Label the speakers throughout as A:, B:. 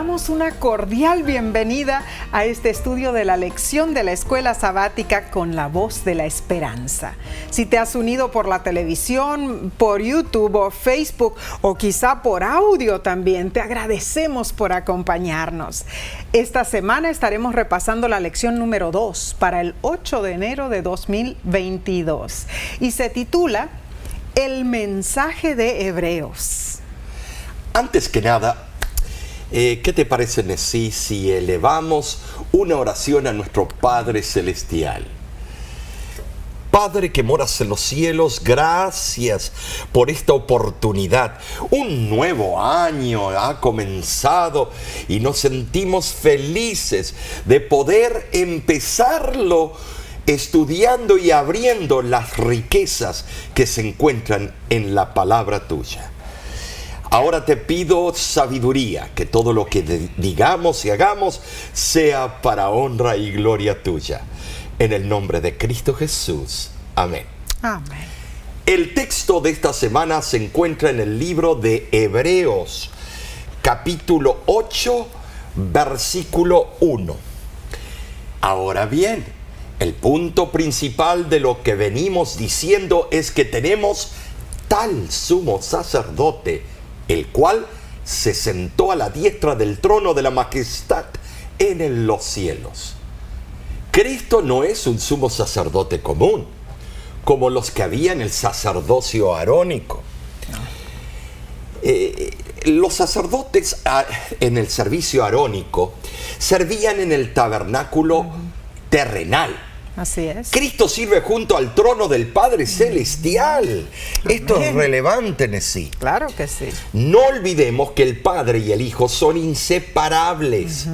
A: damos una cordial bienvenida a este estudio de la lección de la Escuela Sabática con la Voz de la Esperanza. Si te has unido por la televisión, por YouTube o Facebook o quizá por audio también, te agradecemos por acompañarnos. Esta semana estaremos repasando la lección número 2 para el 8 de enero de 2022 y se titula El mensaje de Hebreos.
B: Antes que nada, ¿qué te parece, Nesí, si elevamos una oración a nuestro Padre Celestial? Padre que moras en los cielos, gracias por esta oportunidad. Un nuevo año ha comenzado y nos sentimos felices de poder empezarlo estudiando y abriendo las riquezas que se encuentran en la palabra tuya. Ahora te pido sabiduría, que todo lo que digamos y hagamos sea para honra y gloria tuya. En el nombre de Cristo Jesús. Amén.
A: Amén.
B: El texto de esta semana se encuentra en el libro de Hebreos, capítulo 8, versículo 1. Ahora bien, el punto principal de lo que venimos diciendo es que tenemos tal sumo sacerdote, el cual se sentó a la diestra del trono de la majestad en los cielos. Cristo no es un sumo sacerdote común, como los que había en el sacerdocio arónico. Los sacerdotes en el servicio arónico servían en el tabernáculo terrenal.
A: Así es.
B: Cristo sirve junto al trono del Padre Celestial. Esto es relevante, Nesí.
A: Claro que sí.
B: No olvidemos que el Padre y el Hijo son inseparables.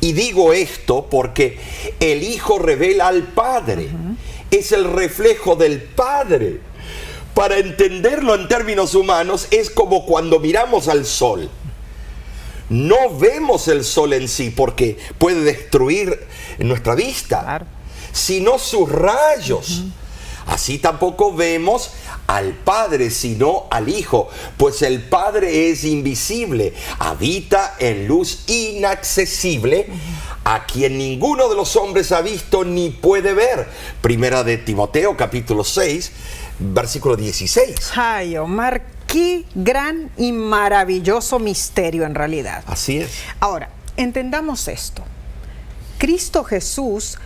B: Y digo esto porque el Hijo revela al Padre. Es el reflejo del Padre. Para entenderlo en términos humanos, es como cuando miramos al sol. No vemos el sol en sí porque puede destruir nuestra vista.
A: Claro.
B: Sino sus rayos. Así tampoco vemos al Padre, sino al Hijo, pues el Padre es invisible, habita en luz inaccesible, a quien ninguno de los hombres ha visto ni puede ver. Primera de Timoteo, capítulo 6, versículo 16.
A: Ay, Omar, qué gran y maravilloso misterio en realidad.
B: Así es.
A: Ahora, entendamos esto. Cristo Jesús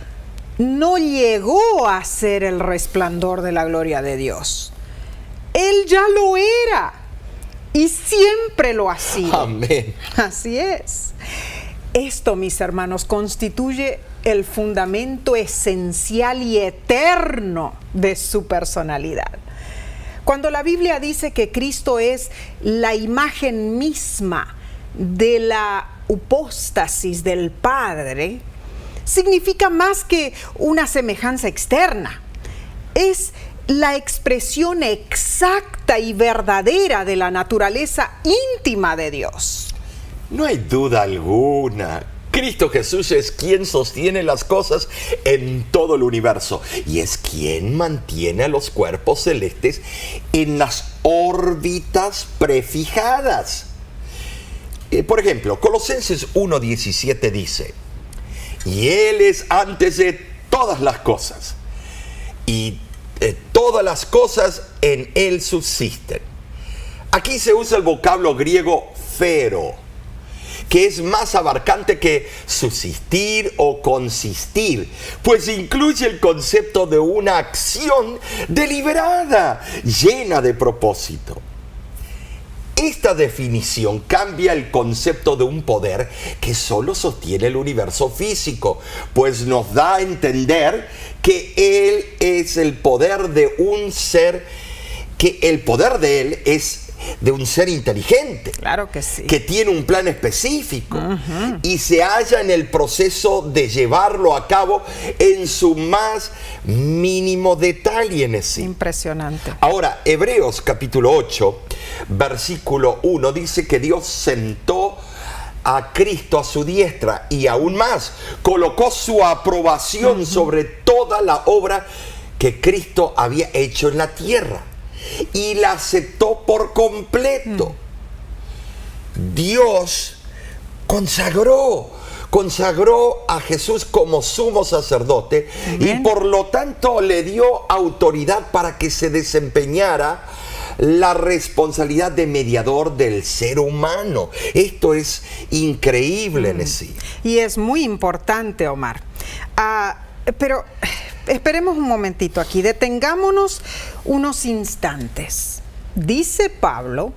A: no llegó a ser el resplandor de la gloria de Dios. Él ya lo era y siempre lo ha sido.
B: Amén.
A: Así es. Esto, mis hermanos, constituye el fundamento esencial y eterno de su personalidad. Cuando la Biblia dice que Cristo es la imagen misma de la hipóstasis del Padre, significa más que una semejanza externa. Es la expresión exacta y verdadera de la naturaleza íntima de Dios.
B: No hay duda alguna. Cristo Jesús es quien sostiene las cosas en todo el universo y es quien mantiene a los cuerpos celestes en las órbitas prefijadas. Por ejemplo, Colosenses 1:17 dice: y Él es antes de todas las cosas, y todas las cosas en Él subsisten. Aquí se usa el vocablo griego phero, que es más abarcante que subsistir o consistir, pues incluye el concepto de una acción deliberada, llena de propósito. Esta definición cambia el concepto de un poder que solo sostiene el universo físico, pues nos da a entender que Él es el poder de un ser, que el poder de Él es de un ser inteligente.
A: Claro que sí.
B: Que tiene un plan específico y se halla en el proceso de llevarlo a cabo en su más mínimo detalle en sí.
A: Impresionante.
B: Ahora, Hebreos capítulo 8, versículo 1 dice que Dios sentó a Cristo a su diestra y aún más colocó su aprobación sobre toda la obra que Cristo había hecho en la tierra y la aceptó por completo. Dios consagró a Jesús como sumo sacerdote. Amén. Y por lo tanto le dio autoridad para que se desempeñara la responsabilidad de mediador del ser humano. Esto es increíble, Nessie.
A: Y es muy importante, Omar. Pero esperemos un momentito aquí, detengámonos unos instantes. Dice Pablo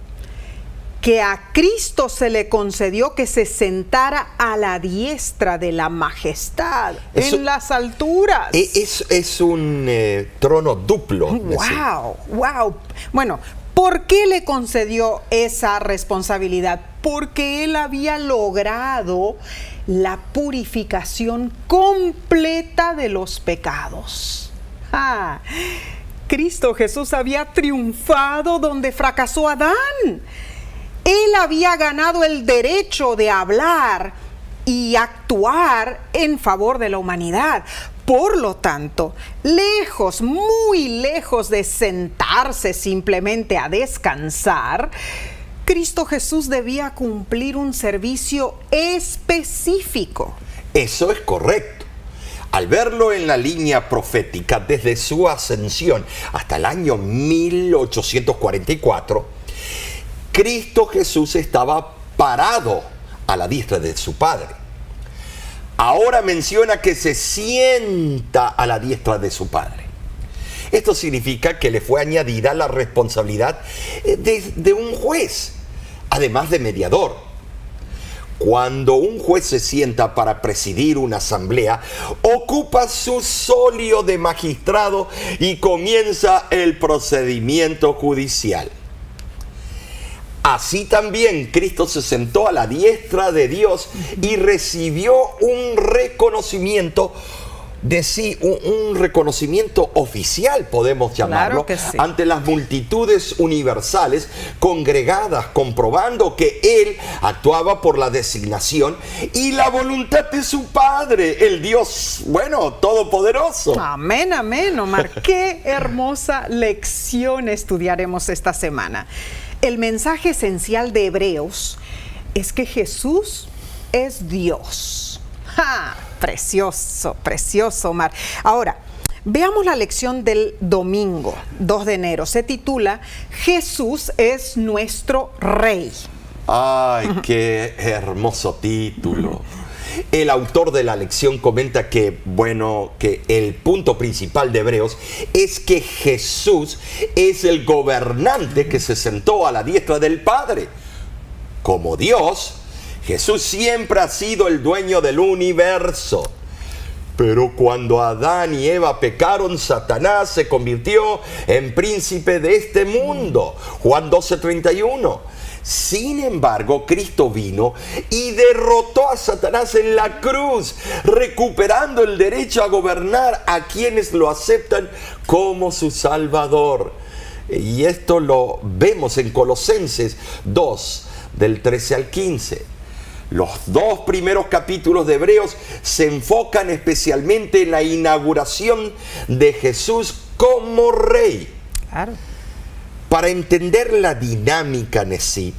A: que a Cristo se le concedió que se sentara a la diestra de la majestad en las alturas.
B: Es un trono duplo.
A: ¡Wow! Bueno, ¿por qué le concedió esa responsabilidad? Porque él había logrado la purificación completa de los pecados. Cristo Jesús había triunfado donde fracasó Adán. Él había ganado el derecho de hablar y actuar en favor de la humanidad. Por lo tanto, muy lejos de sentarse simplemente a descansar, Cristo Jesús debía cumplir un servicio específico.
B: Eso es correcto. Al verlo en la línea profética desde su ascensión hasta el año 1844, Cristo Jesús estaba parado a la diestra de su Padre. Ahora menciona que se sienta a la diestra de su Padre. Esto significa que le fue añadida la responsabilidad de un juez, además de mediador. Cuando un juez se sienta para presidir una asamblea, ocupa su solio de magistrado y comienza el procedimiento judicial. Así también Cristo se sentó a la diestra de Dios y recibió un reconocimiento de sí, un reconocimiento oficial, podemos llamarlo,
A: claro que sí,
B: ante las multitudes universales congregadas, comprobando que Él actuaba por la designación y la voluntad de su Padre, el Dios, todopoderoso.
A: Amén, Omar. Qué hermosa lección estudiaremos esta semana. El mensaje esencial de Hebreos es que Jesús es Dios. Precioso, Omar. Ahora, veamos la lección del domingo, 2 de enero. Se titula "Jesús es nuestro Rey".
B: ¡Ay, qué hermoso título! El autor de la lección comenta que el punto principal de Hebreos es que Jesús es el gobernante que se sentó a la diestra del Padre. Como Dios, Jesús siempre ha sido el dueño del universo. Pero cuando Adán y Eva pecaron, Satanás se convirtió en príncipe de este mundo. Juan 12:31. Sin embargo, Cristo vino y derrotó a Satanás en la cruz, recuperando el derecho a gobernar a quienes lo aceptan como su Salvador. Y esto lo vemos en Colosenses 2, del 13 al 15. Los 2 primeros capítulos de Hebreos se enfocan especialmente en la inauguración de Jesús como Rey.
A: Claro.
B: Para entender la dinámica, Nessie,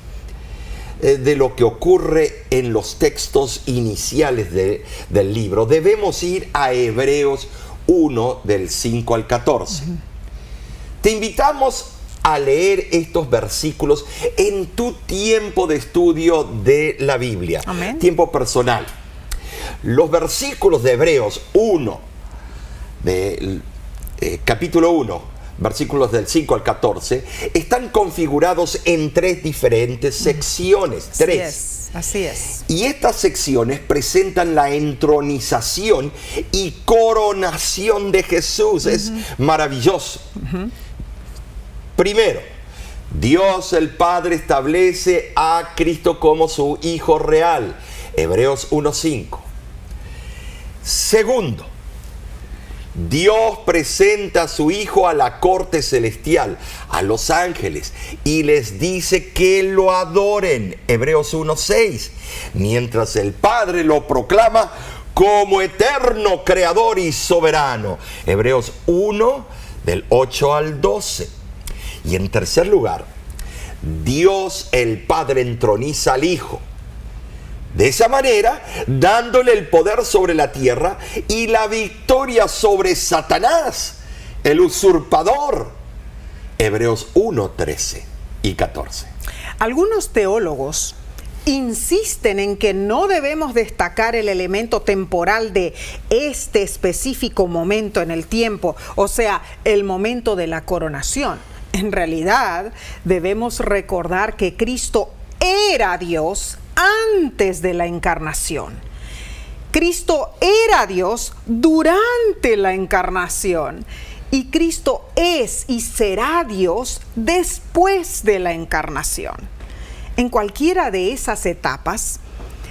B: de lo que ocurre en los textos iniciales del libro, debemos ir a Hebreos 1, del 5 al 14. Te invitamos a leer estos versículos en tu tiempo de estudio de la Biblia.
A: Amén.
B: Tiempo personal. Los versículos de Hebreos 1, capítulo 1, versículos del 5 al 14, están configurados en 3 diferentes secciones. 3.
A: Así es.
B: Y estas secciones presentan la entronización y coronación de Jesús. Es maravilloso. Primero, Dios el Padre establece a Cristo como su Hijo real. Hebreos 1:5. Segundo, Dios presenta a su Hijo a la corte celestial, a los ángeles, y les dice que lo adoren. Hebreos 1:6. Mientras el Padre lo proclama como eterno creador y soberano. Hebreos 1, del 8 al 12. Y en tercer lugar, Dios el Padre entroniza al Hijo. De esa manera, dándole el poder sobre la tierra y la victoria sobre Satanás, el usurpador. Hebreos 1, 13 y 14.
A: Algunos teólogos insisten en que no debemos destacar el elemento temporal de este específico momento en el tiempo, o sea, el momento de la coronación. En realidad, debemos recordar que Cristo era Dios antes de la encarnación. Cristo era Dios durante la encarnación. Y Cristo es y será Dios después de la encarnación. En cualquiera de esas etapas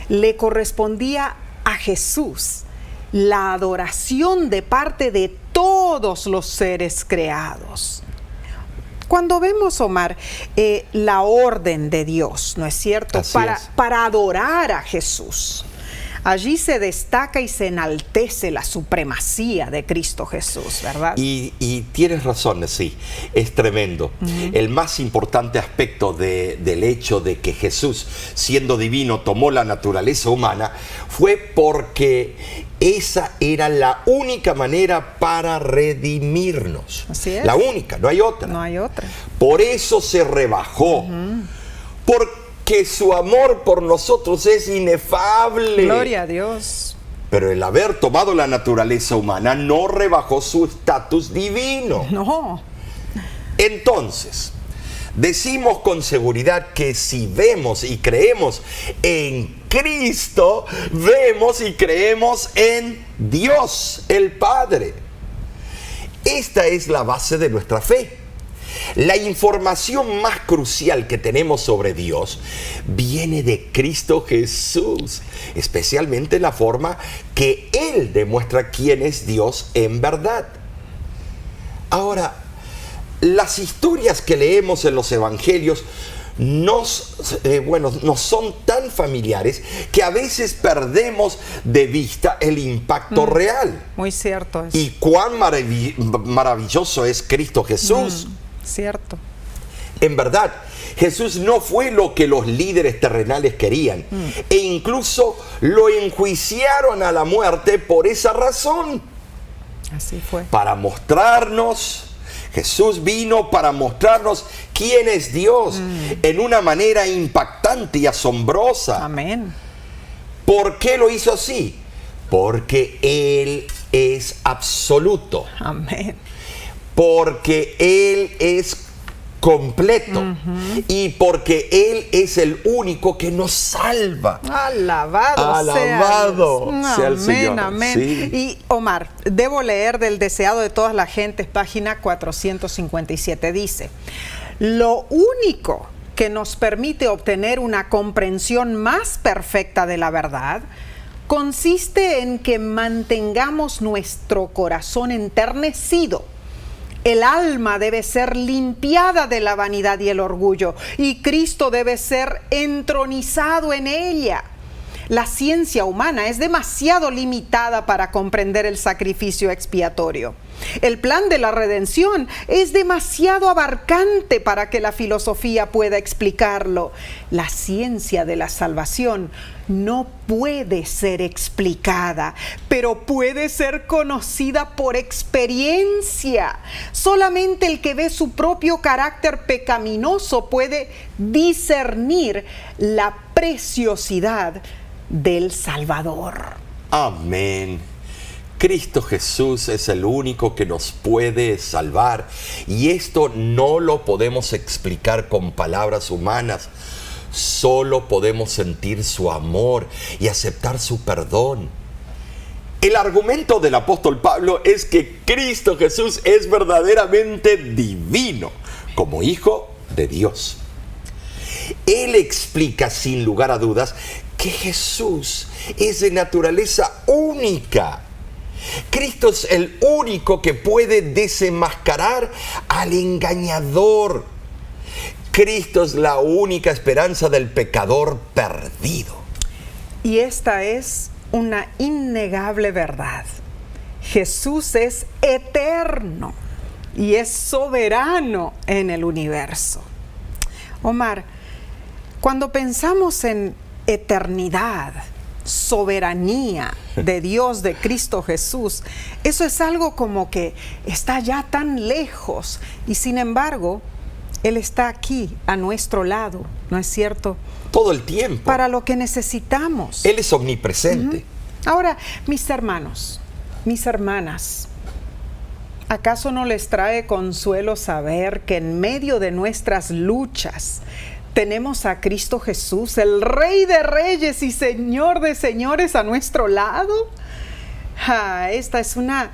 A: le correspondía a Jesús la adoración de parte de todos los seres creados. Cuando vemos, Omar, la orden de Dios, ¿no es cierto? Para adorar a Jesús. Allí se destaca y se enaltece la supremacía de Cristo Jesús, ¿verdad?
B: Y tienes razón, sí, es tremendo. El más importante aspecto del hecho de que Jesús, siendo divino, tomó la naturaleza humana, fue porque esa era la única manera para redimirnos.
A: Así es.
B: La única, no hay otra.
A: No hay otra.
B: Por eso se rebajó. Porque su amor por nosotros es inefable.
A: Gloria a Dios.
B: Pero el haber tomado la naturaleza humana no rebajó su estatus divino.
A: No.
B: Entonces, decimos con seguridad que si vemos y creemos en Cristo, vemos y creemos en Dios, el Padre. Esta es la base de nuestra fe. La información más crucial que tenemos sobre Dios viene de Cristo Jesús, especialmente la forma que Él demuestra quién es Dios en verdad. Ahora, las historias que leemos en los evangelios nos son tan familiares que a veces perdemos de vista el impacto real.
A: Muy cierto es.
B: Y cuán maravilloso es Cristo Jesús.
A: Cierto.
B: En verdad, Jesús no fue lo que los líderes terrenales querían, e incluso lo enjuiciaron a la muerte por esa razón.
A: Así fue.
B: Jesús vino para mostrarnos quién es Dios en una manera impactante y asombrosa.
A: Amén.
B: ¿Por qué lo hizo así? Porque Él es absoluto.
A: Amén.
B: Porque Él es completo y porque Él es el único que nos salva.
A: Alabado
B: sea el Señor.
A: Amén.
B: Sí.
A: Y Omar, debo leer del Deseado de todas las gentes, página 457, dice: lo único que nos permite obtener una comprensión más perfecta de la verdad consiste en que mantengamos nuestro corazón enternecido. El alma debe ser limpiada de la vanidad y el orgullo, y Cristo debe ser entronizado en ella. La ciencia humana es demasiado limitada para comprender el sacrificio expiatorio. El plan de la redención es demasiado abarcante para que la filosofía pueda explicarlo. La ciencia de la salvación no puede ser explicada, pero puede ser conocida por experiencia. Solamente el que ve su propio carácter pecaminoso puede discernir la preciosidad del Salvador.
B: Amén. Cristo Jesús es el único que nos puede salvar, y esto no lo podemos explicar con palabras humanas. Solo podemos sentir su amor y aceptar su perdón. El argumento del apóstol Pablo es que Cristo Jesús es verdaderamente divino, como Hijo de Dios. Él explica sin lugar a dudas que Jesús es de naturaleza única. Cristo es el único que puede desenmascarar al engañador. Cristo es la única esperanza del pecador perdido.
A: Y esta es una innegable verdad. Jesús es eterno y es soberano en el universo. Omar, cuando pensamos en eternidad, soberanía de Dios, de Cristo Jesús, eso es algo como que está ya tan lejos y sin embargo, Él está aquí a nuestro lado, ¿no es cierto?
B: Todo el tiempo.
A: Para lo que necesitamos.
B: Él es omnipresente.
A: Ahora, mis hermanos, mis hermanas, ¿acaso no les trae consuelo saber que en medio de nuestras luchas tenemos a Cristo Jesús, el Rey de Reyes y Señor de Señores a nuestro lado? Esta es una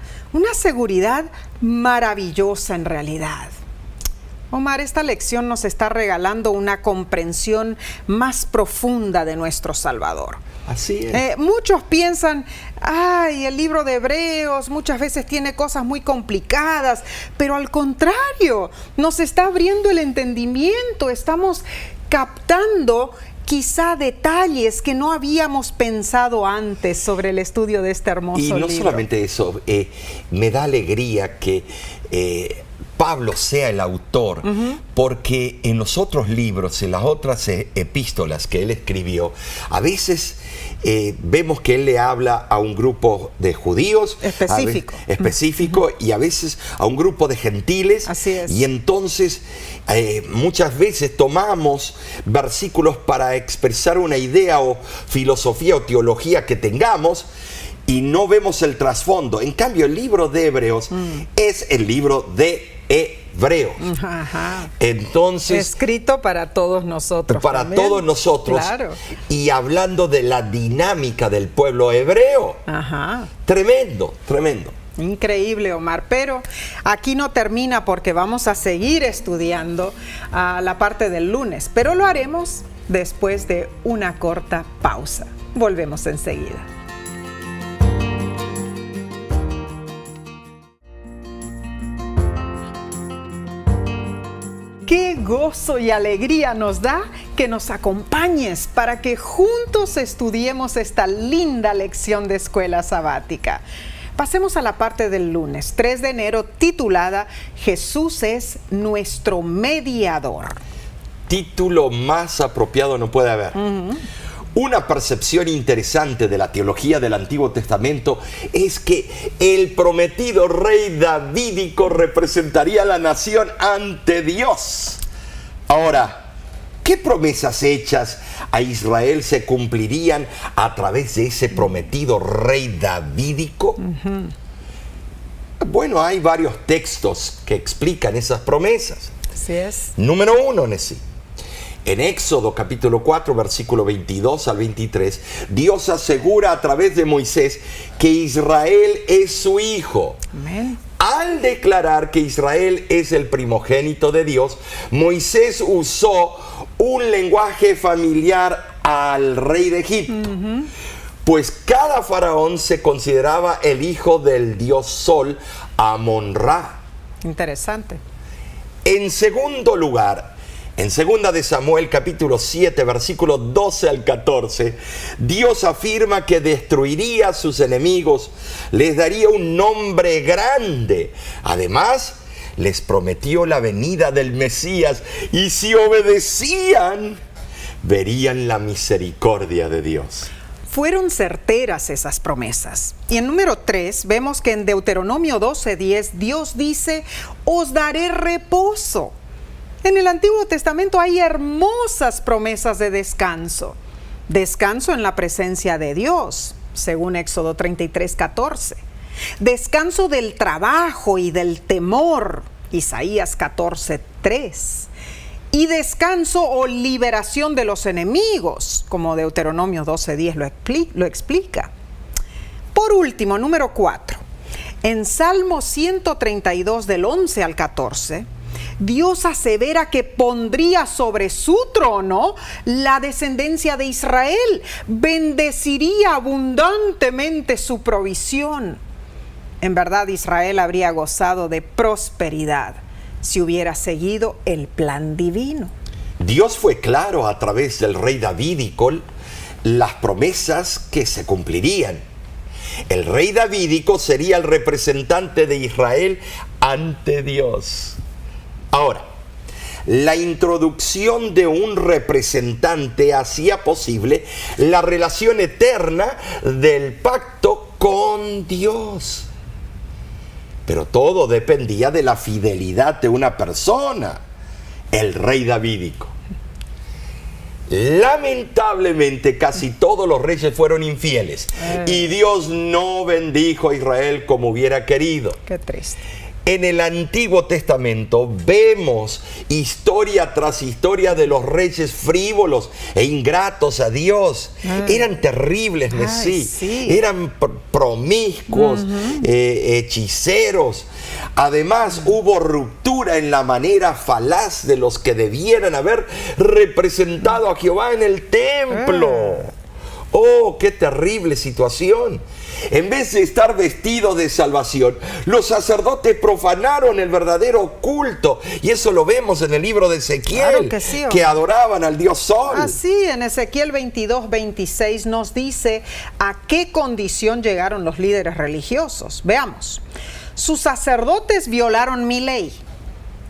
A: seguridad maravillosa en realidad. Omar, esta lección nos está regalando una comprensión más profunda de nuestro Salvador.
B: Así es.
A: Muchos piensan, el libro de Hebreos muchas veces tiene cosas muy complicadas, pero al contrario, nos está abriendo el entendimiento, estamos captando quizá detalles que no habíamos pensado antes sobre el estudio de este hermoso libro.
B: Y no solamente eso, me da alegría que Pablo sea el autor, porque en los otros libros, en las otras epístolas que él escribió, a veces vemos que él le habla a un grupo de judíos específico y a veces a un grupo de gentiles.
A: Así es.
B: Y entonces muchas veces tomamos versículos para expresar una idea o filosofía o teología que tengamos y no vemos el trasfondo. En cambio, el libro de Hebreos es el libro de Hebreos. Entonces,
A: escrito para todos nosotros.
B: Para también. Todos nosotros.
A: Claro.
B: Y hablando de la dinámica del pueblo hebreo. Tremendo, tremendo.
A: Increíble, Omar, pero aquí no termina porque vamos a seguir estudiando la parte del lunes, pero lo haremos después de una corta pausa. Volvemos enseguida. Qué gozo y alegría nos da que nos acompañes para que juntos estudiemos esta linda lección de escuela sabática. Pasemos a la parte del lunes, 3 de enero, titulada Jesús es nuestro mediador.
B: Título más apropiado no puede haber. Una percepción interesante de la teología del Antiguo Testamento es que el prometido rey davídico representaría a la nación ante Dios. Ahora, ¿qué promesas hechas a Israel se cumplirían a través de ese prometido rey davídico? Bueno, hay varios textos que explican esas promesas.
A: Así es.
B: Número 1, Nesí. En Éxodo capítulo 4, versículo 22 al 23, Dios asegura a través de Moisés que Israel es su hijo.
A: Amén.
B: Al declarar que Israel es el primogénito de Dios, Moisés usó un lenguaje familiar al rey de Egipto. Pues cada faraón se consideraba el hijo del dios Sol, Amon-Ra.
A: Interesante.
B: En segundo lugar, en 2 de Samuel capítulo 7, versículos 12 al 14, Dios afirma que destruiría a sus enemigos, les daría un nombre grande. Además, les prometió la venida del Mesías y si obedecían, verían la misericordia de Dios.
A: Fueron certeras esas promesas. Y en número 3 vemos que en Deuteronomio 12:10 Dios dice, os daré reposo. En el Antiguo Testamento hay hermosas promesas de descanso. Descanso en la presencia de Dios, según Éxodo 33:14. Descanso del trabajo y del temor, Isaías 14:3. Y descanso o liberación de los enemigos, como Deuteronomio 12:10 lo explica. Por último, número 4. En Salmo 132 del 11 al 14, Dios asevera que pondría sobre su trono la descendencia de Israel, bendeciría abundantemente su provisión. En verdad, Israel habría gozado de prosperidad si hubiera seguido el plan divino.
B: Dios fue claro a través del rey davídico las promesas que se cumplirían. El rey davídico sería el representante de Israel ante Dios. Ahora, la introducción de un representante hacía posible la relación eterna del pacto con Dios. Pero todo dependía de la fidelidad de una persona, el rey davídico. Lamentablemente casi todos los reyes fueron infieles y Dios no bendijo a Israel como hubiera querido.
A: Qué triste.
B: En el Antiguo Testamento vemos historia tras historia de los reyes frívolos e ingratos a Dios. Eran terribles, sí. Eran promiscuos, hechiceros. Además, hubo ruptura en la manera falaz de los que debieran haber representado a Jehová en el templo. ¡Oh, qué terrible situación! En vez de estar vestidos de salvación, los sacerdotes profanaron el verdadero culto. Y eso lo vemos en el libro de Ezequiel,
A: claro que sí,
B: que adoraban al dios Sol.
A: Así, en Ezequiel 22:26 nos dice a qué condición llegaron los líderes religiosos. Veamos. Sus sacerdotes violaron mi ley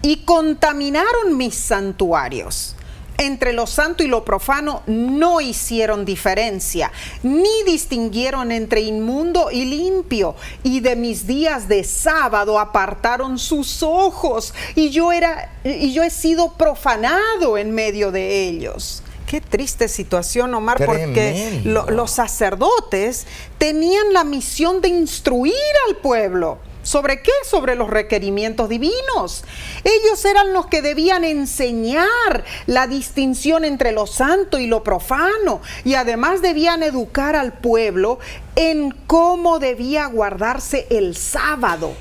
A: y contaminaron mis santuarios. Entre lo santo y lo profano no hicieron diferencia, ni distinguieron entre inmundo y limpio, y de mis días de sábado apartaron sus ojos, y yo he sido profanado en medio de ellos. Qué triste situación, Omar, porque los sacerdotes tenían la misión de instruir al pueblo. ¿Sobre qué? Sobre los requerimientos divinos. Ellos eran los que debían enseñar la distinción entre lo santo y lo profano, y además debían educar al pueblo en cómo debía guardarse el sábado,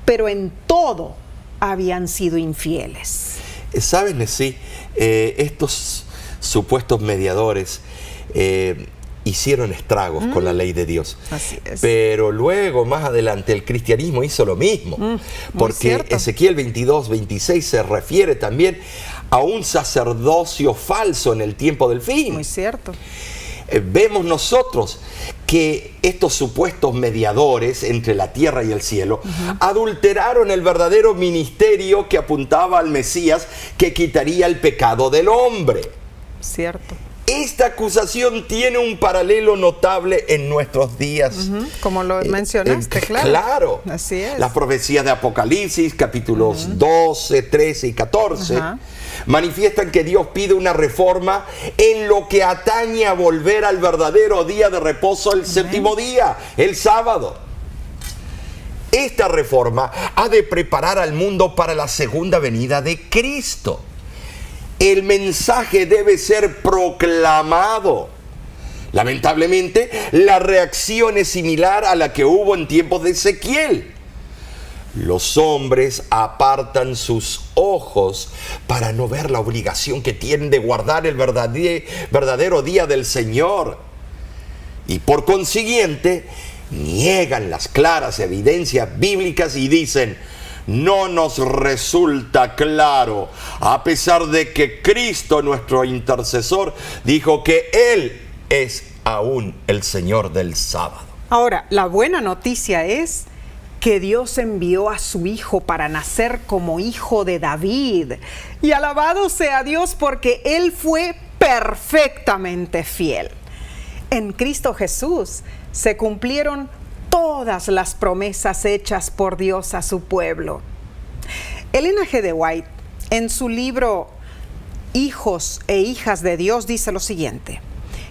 A: pero en todo habían sido infieles.
B: ¿Saben? Sí, estos supuestos mediadores hicieron estragos con la ley de Dios.
A: Así es.
B: Pero luego, más adelante, el cristianismo hizo lo mismo. Porque
A: cierto.
B: Ezequiel 22:26 se refiere también a un sacerdocio falso en el tiempo del fin.
A: Muy cierto.
B: Vemos nosotros que estos supuestos mediadores entre la tierra y el cielo adulteraron el verdadero ministerio que apuntaba al Mesías, que quitaría el pecado del hombre.
A: Cierto.
B: Esta acusación tiene un paralelo notable en nuestros días.
A: Como lo mencionaste, claro.
B: Claro.
A: Así es.
B: Las profecías de Apocalipsis, capítulos 12, 13 y 14, manifiestan que Dios pide una reforma en lo que atañe a volver al verdadero día de reposo, el séptimo día, el sábado. Esta reforma ha de preparar al mundo para la segunda venida de Cristo. El mensaje debe ser proclamado. Lamentablemente, la reacción es similar a la que hubo en tiempos de Ezequiel. Los hombres apartan sus ojos para no ver la obligación que tienen de guardar el verdadero día del Señor. Y por consiguiente, niegan las claras evidencias bíblicas y dicen: no nos resulta claro, a pesar de que Cristo, nuestro intercesor, dijo que Él es aún el Señor del sábado.
A: Ahora, la buena noticia es que Dios envió a su Hijo para nacer como hijo de David. Y alabado sea Dios, porque Él fue perfectamente fiel. En Cristo Jesús se cumplieron todas las promesas hechas por Dios a su pueblo. Elena G. de White, en su libro Hijos e Hijas de Dios, dice lo siguiente: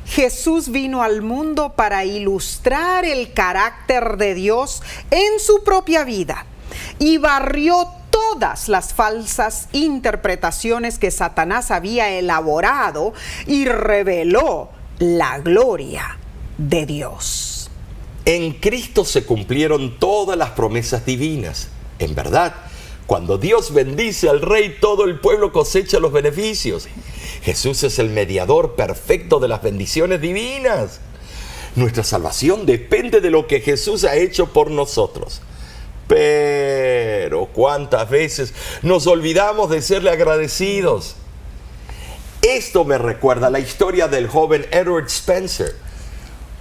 A: Jesús vino al mundo para ilustrar el carácter de Dios en su propia vida y barrió todas las falsas interpretaciones que Satanás había elaborado y reveló la gloria de Dios.
B: En Cristo se cumplieron todas las promesas divinas. En verdad, cuando Dios bendice al Rey, todo el pueblo cosecha los beneficios. Jesús es el mediador perfecto de las bendiciones divinas. Nuestra salvación depende de lo que Jesús ha hecho por nosotros. Pero ¿cuántas veces nos olvidamos de serle agradecidos? Esto me recuerda la historia del joven Edward Spencer.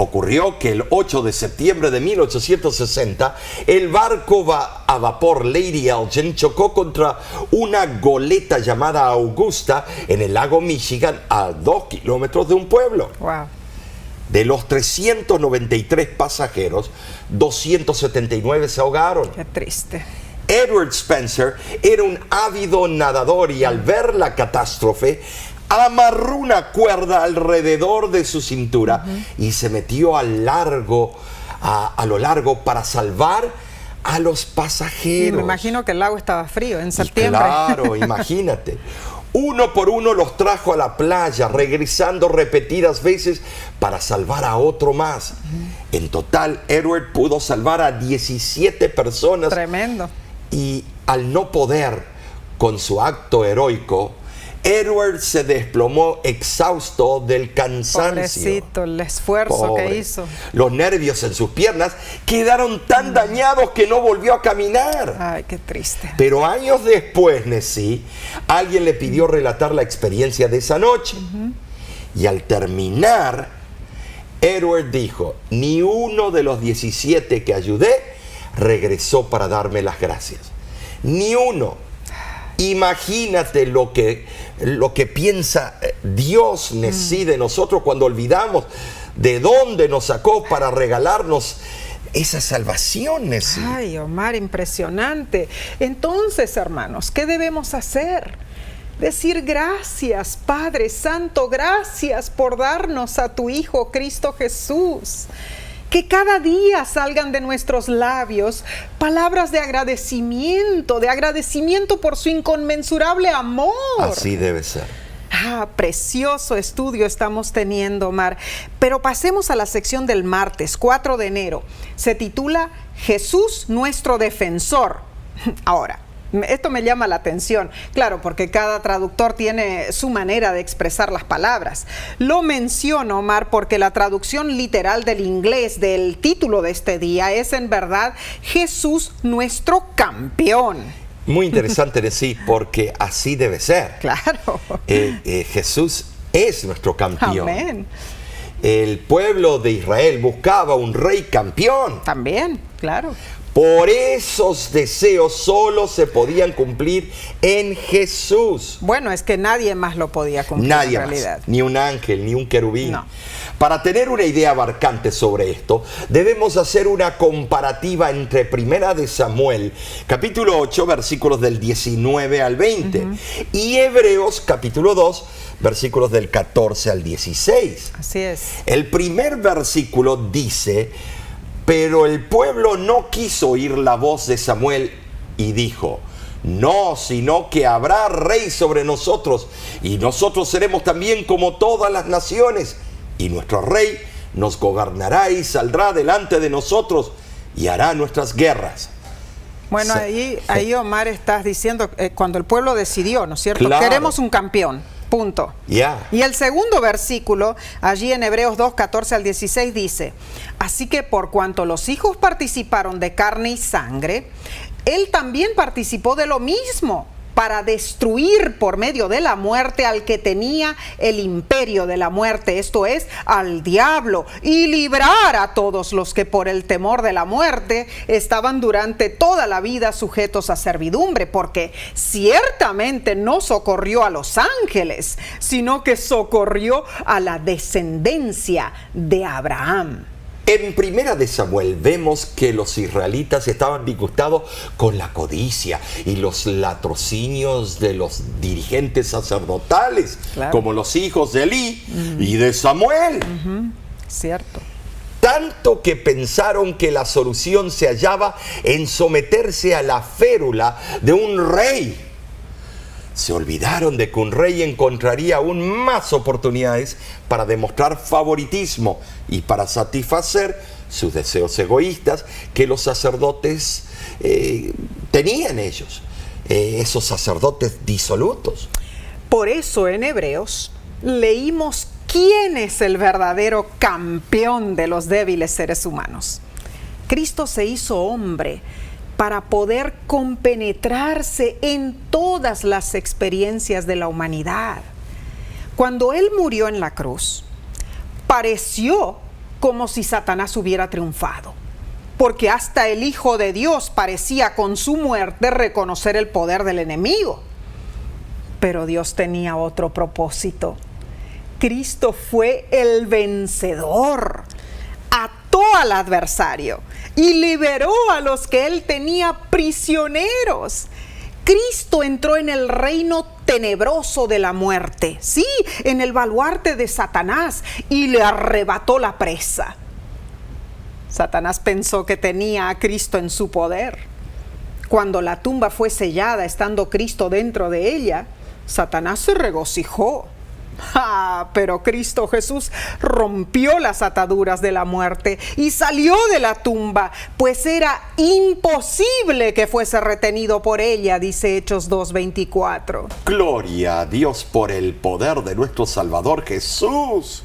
B: Ocurrió que el 8 de septiembre de 1860, el barco a vapor Lady Elgin chocó contra una goleta llamada Augusta en el lago Michigan, a 2 kilómetros de un pueblo.
A: Wow.
B: De los 393 pasajeros, 279 se ahogaron.
A: Qué triste.
B: Edward Spencer era un ávido nadador y al ver la catástrofe, amarró una cuerda alrededor de su cintura y se metió a lo largo para salvar a los pasajeros.
A: Y me imagino que el lago estaba frío en
B: Y
A: septiembre.
B: claro, imagínate. Uno por uno los trajo a la playa, regresando repetidas veces para salvar a otro más. En total, Edward pudo salvar a 17 personas.
A: Tremendo.
B: Y al no poder con su acto heroico, Edward se desplomó exhausto del cansancio.
A: Pobrecito, el esfuerzo
B: Pobre.
A: que hizo.
B: Los nervios en sus piernas quedaron tan dañados que no volvió a caminar.
A: Ay, qué triste.
B: Pero años después, Nessie, alguien le pidió relatar la experiencia de esa noche. Y al terminar, Edward dijo: ni uno de los 17 que ayudé regresó para darme las gracias. Ni uno. Imagínate lo que piensa Dios, Nessie, de nosotros cuando olvidamos de dónde nos sacó para regalarnos esa salvación, Nessie.
A: Ay, Omar, impresionante. Entonces, hermanos, ¿qué debemos hacer? Decir gracias, Padre Santo, gracias por darnos a tu Hijo Cristo Jesús. Que cada día salgan de nuestros labios palabras de agradecimiento por su inconmensurable amor.
B: Así debe ser.
A: Precioso estudio estamos teniendo, Omar. Pero pasemos a la sección del martes, 4 de enero. Se titula Jesús, nuestro defensor. Ahora, esto me llama la atención, claro, porque cada traductor tiene su manera de expresar las palabras. Lo menciono, Omar, porque la traducción literal del inglés del título de este día es en verdad Jesús, nuestro campeón.
B: Muy interesante decir, porque así debe ser.
A: Claro.
B: Jesús es nuestro campeón.
A: Amén.
B: El pueblo de Israel buscaba un rey campeón.
A: También, claro.
B: Por esos deseos solo se podían cumplir en Jesús.
A: Bueno, es que nadie más lo podía cumplir.
B: Nadie
A: en
B: más,
A: realidad.
B: ni un ángel, ni un querubín.
A: No.
B: Para tener una idea abarcante sobre esto, debemos hacer una comparativa entre Primera de Samuel, capítulo 8, versículos del 19 al 20, y Hebreos, capítulo 2, versículos del 14 al 16.
A: Así es.
B: El primer versículo dice: pero el pueblo no quiso oír la voz de Samuel y dijo: no, sino que habrá rey sobre nosotros, y nosotros seremos también como todas las naciones, y nuestro rey nos gobernará y saldrá delante de nosotros y hará nuestras guerras.
A: Bueno, ahí Omar, estás diciendo cuando el pueblo decidió, ¿no es cierto?
B: Claro.
A: Queremos un campeón. Punto.
B: Ya.
A: Y el segundo versículo, allí en Hebreos 2, 14 al 16, dice: así que por cuanto los hijos participaron de carne y sangre, él también participó de lo mismo, para destruir por medio de la muerte al que tenía el imperio de la muerte, esto es, al diablo, y librar a todos los que por el temor de la muerte estaban durante toda la vida sujetos a servidumbre, porque ciertamente no socorrió a los ángeles, sino que socorrió a la descendencia de Abraham.
B: En Primera de Samuel vemos que los israelitas estaban disgustados con la codicia y los latrocinios de los dirigentes sacerdotales,
A: Claro.
B: como los hijos de Elí y de Samuel.
A: Cierto.
B: Tanto que pensaron que la solución se hallaba en someterse a la férula de un rey. Se olvidaron de que un rey encontraría aún más oportunidades para demostrar favoritismo y para satisfacer sus deseos egoístas que los sacerdotes tenían ellos, esos sacerdotes disolutos.
A: Por eso en Hebreos leímos quién es el verdadero campeón de los débiles seres humanos. Cristo se hizo hombre para poder compenetrarse en todas las experiencias de la humanidad. Cuando Él murió en la cruz, pareció como si Satanás hubiera triunfado, porque hasta el Hijo de Dios parecía con su muerte reconocer el poder del enemigo. Pero Dios tenía otro propósito. Cristo fue el vencedor, ató al adversario y liberó a los que él tenía prisioneros. Cristo entró en el reino tenebroso de la muerte, sí, en el baluarte de Satanás, y le arrebató la presa. Satanás pensó que tenía a Cristo en su poder. Cuando la tumba fue sellada, estando Cristo dentro de ella, Satanás se regocijó. Pero Cristo Jesús rompió las ataduras de la muerte y salió de la tumba, pues era imposible que fuese retenido por ella, dice Hechos 2:24.
B: Gloria a Dios por el poder de nuestro Salvador Jesús.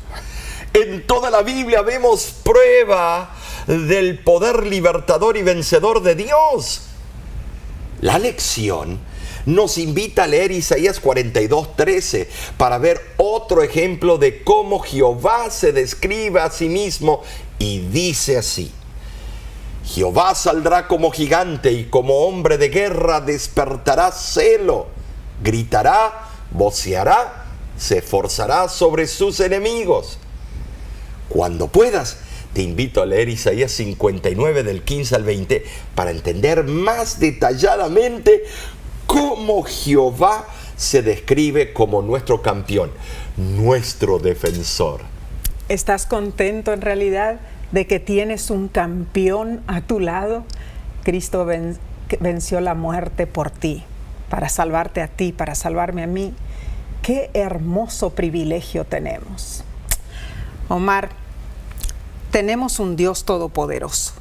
B: En toda la Biblia vemos prueba del poder libertador y vencedor de Dios. La lección nos invita a leer Isaías 42:13 para ver otro ejemplo de cómo Jehová se describe a sí mismo, y dice así: Jehová saldrá como gigante y como hombre de guerra despertará celo, gritará, voceará, se esforzará sobre sus enemigos. Cuando puedas, te invito a leer Isaías 59 del 15 al 20 para entender más detalladamente cómo Jehová se describe como nuestro campeón, nuestro defensor.
A: ¿Estás contento en realidad de que tienes un campeón a tu lado? Cristo venció la muerte por ti, para salvarte a ti, para salvarme a mí. Qué hermoso privilegio tenemos. Omar, tenemos un Dios todopoderoso.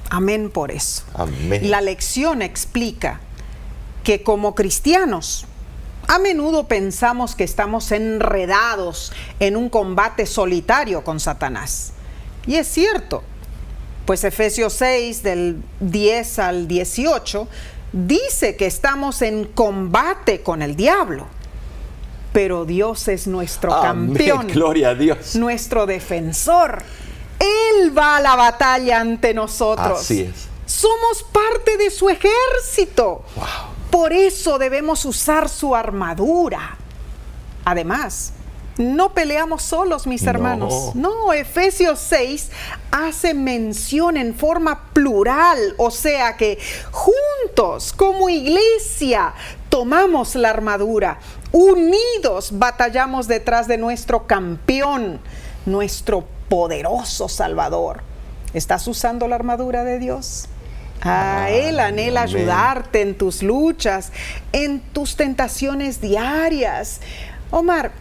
A: Amén por eso.
B: Amén.
A: La lección explica que como cristianos, a menudo pensamos que estamos enredados en un combate solitario con Satanás. Y es cierto, pues Efesios 6, del 10 al 18, dice que estamos en combate con el diablo. Pero Dios es nuestro campeón.
B: Gloria a Dios.
A: Nuestro defensor. Él va a la batalla ante nosotros.
B: Así es.
A: Somos parte de su ejército.
B: Wow.
A: Por eso debemos usar su armadura. Además, no peleamos solos, mis hermanos. No, Efesios 6 hace mención en forma plural, o sea que juntos, como iglesia, tomamos la armadura. Unidos batallamos detrás de nuestro campeón, nuestro poderoso Salvador. ¿Estás usando la armadura de Dios? Él anhela ayudarte en tus luchas, en tus tentaciones diarias. Omar,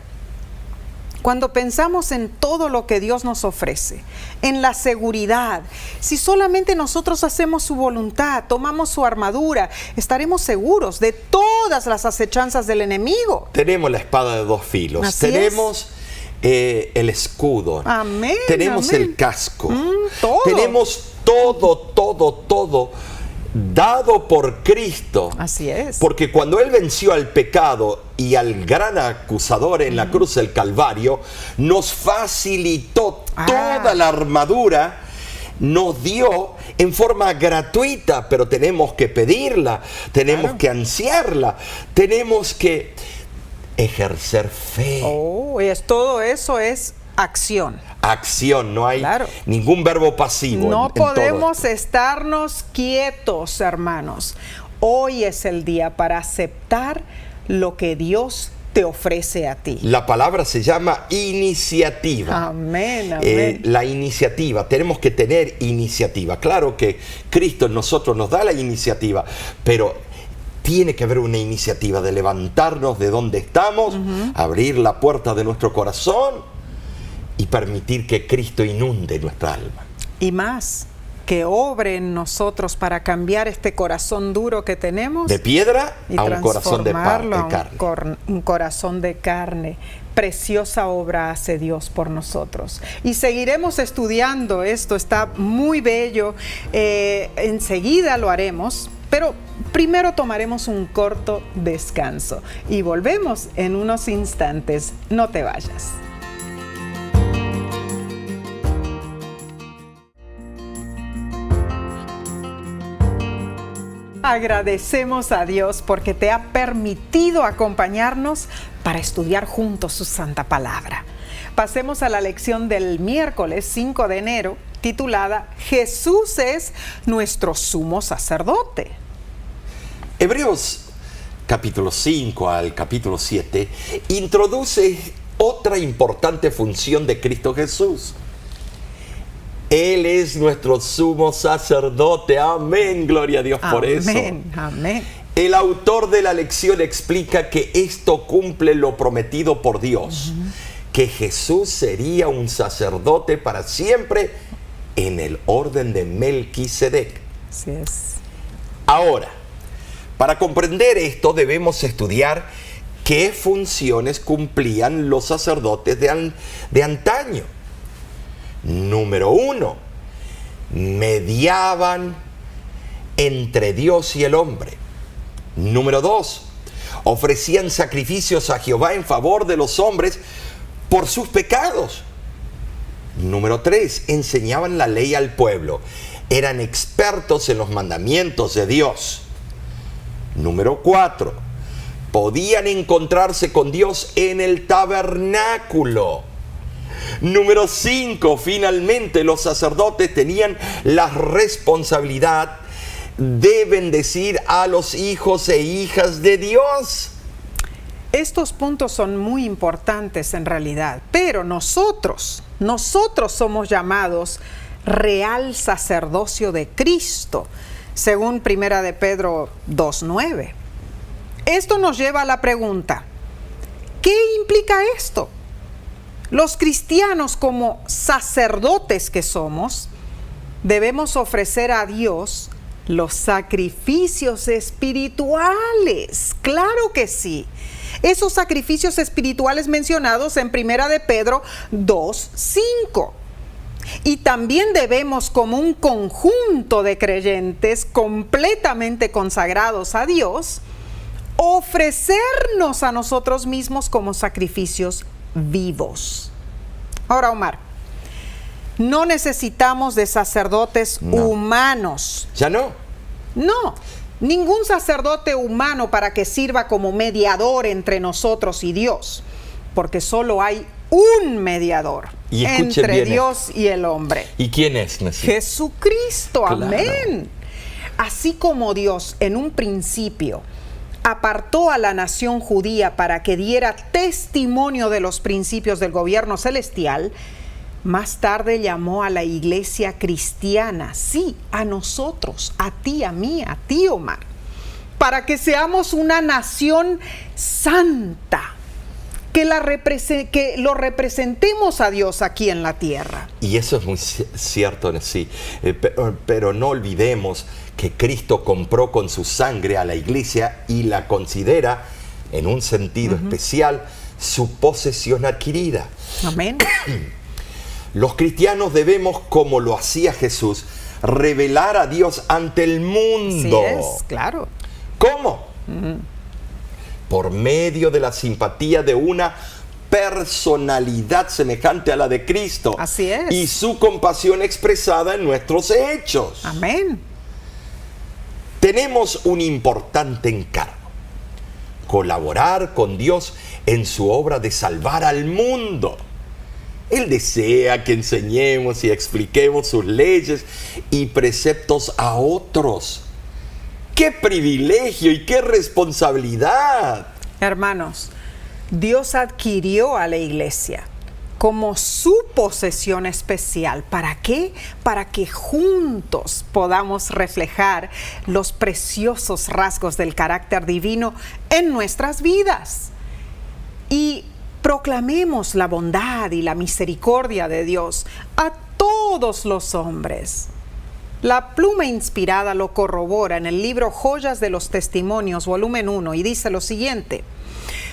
A: cuando pensamos en todo lo que Dios nos ofrece, en la seguridad, si solamente nosotros hacemos su voluntad, tomamos su armadura, estaremos seguros de todas las acechanzas del enemigo.
B: Tenemos la espada de dos filos.
A: Así
B: tenemos el escudo.
A: Amén.
B: Tenemos
A: amén.
B: el casco.
A: Todo.
B: Tenemos todo dado por Cristo.
A: Así es.
B: Porque cuando Él venció al pecado y al gran acusador en la cruz del Calvario, nos facilitó toda la armadura, nos dio en forma gratuita, pero tenemos que pedirla, tenemos que ansiarla, tenemos que ejercer fe.
A: Todo eso es acción.
B: Acción, no hay ningún verbo pasivo.
A: No
B: en
A: podemos estarnos quietos, hermanos. Hoy es el día para aceptar lo que Dios te ofrece a ti.
B: La palabra se llama iniciativa.
A: Amén, amén.
B: La iniciativa, tenemos que tener iniciativa. Claro que Cristo en nosotros nos da la iniciativa, pero tiene que haber una iniciativa de levantarnos de donde estamos, abrir la puerta de nuestro corazón y permitir que Cristo inunde nuestra alma.
A: Y más, que obre en nosotros para cambiar este corazón duro que tenemos.
B: De piedra
A: y
B: a un corazón de carne.
A: Un corazón de carne. Preciosa obra hace Dios por nosotros. Y seguiremos estudiando esto, está muy bello. Enseguida lo haremos, pero primero tomaremos un corto descanso. Y volvemos en unos instantes. No te vayas. Agradecemos a Dios porque te ha permitido acompañarnos para estudiar juntos su santa palabra. Pasemos a la lección del miércoles 5 de enero, titulada Jesús es nuestro sumo sacerdote.
B: Hebreos capítulo 5 al capítulo 7 introduce otra importante función de Cristo Jesús. Él es nuestro sumo sacerdote. Amén, gloria a Dios por eso.
A: Amén, amén.
B: El autor de la lección explica que esto cumple lo prometido por Dios, que Jesús sería un sacerdote para siempre en el orden de Melquisedec.
A: Así es.
B: Ahora, para comprender esto debemos estudiar qué funciones cumplían los sacerdotes de antaño. Número 1, mediaban entre Dios y el hombre. Número 2, ofrecían sacrificios a Jehová en favor de los hombres por sus pecados. Número 3, enseñaban la ley al pueblo. Eran expertos en los mandamientos de Dios. Número 4, podían encontrarse con Dios en el tabernáculo. Número 5, finalmente los sacerdotes tenían la responsabilidad de bendecir a los hijos e hijas de Dios.
A: Estos puntos son muy importantes en realidad, pero nosotros somos llamados real sacerdocio de Cristo, según 1 de Pedro 2:9. Esto nos lleva a la pregunta, ¿qué implica esto? Los cristianos, como sacerdotes que somos, debemos ofrecer a Dios los sacrificios espirituales. Claro que sí. Esos sacrificios espirituales mencionados en 1 de Pedro 2:5. Y también debemos, como un conjunto de creyentes completamente consagrados a Dios, ofrecernos a nosotros mismos como sacrificios vivos. Ahora, Omar, no necesitamos de sacerdotes humanos.
B: ¿Ya no?
A: No, ningún sacerdote humano para que sirva como mediador entre nosotros y Dios, porque solo hay un mediador entre Dios y el hombre.
B: ¿Y quién es?
A: Jesucristo,
B: claro.
A: Amén. Así como Dios en un principio apartó a la nación judía para que diera testimonio de los principios del gobierno celestial, más tarde llamó a la iglesia cristiana, sí, a nosotros, a ti, a mí, a ti, Omar, para que seamos una nación santa, que lo representemos a Dios aquí en la tierra.
B: Y eso es muy cierto, sí, pero no olvidemos que Cristo compró con su sangre a la iglesia y la considera, en un sentido especial, su posesión adquirida.
A: Amén.
B: Los cristianos debemos, como lo hacía Jesús, revelar a Dios ante el mundo.
A: Sí es, claro.
B: ¿Cómo? Por medio de la simpatía de una personalidad semejante a la de Cristo.
A: Así es.
B: Y su compasión expresada en nuestros hechos.
A: Amén.
B: Tenemos un importante encargo: colaborar con Dios en su obra de salvar al mundo. Él desea que enseñemos y expliquemos sus leyes y preceptos a otros. ¡Qué privilegio y qué responsabilidad!
A: Hermanos, Dios adquirió a la iglesia como su posesión especial. ¿Para qué? Para que juntos podamos reflejar los preciosos rasgos del carácter divino en nuestras vidas. Y proclamemos la bondad y la misericordia de Dios a todos los hombres. La pluma inspirada lo corrobora en el libro Joyas de los Testimonios, volumen 1, y dice lo siguiente: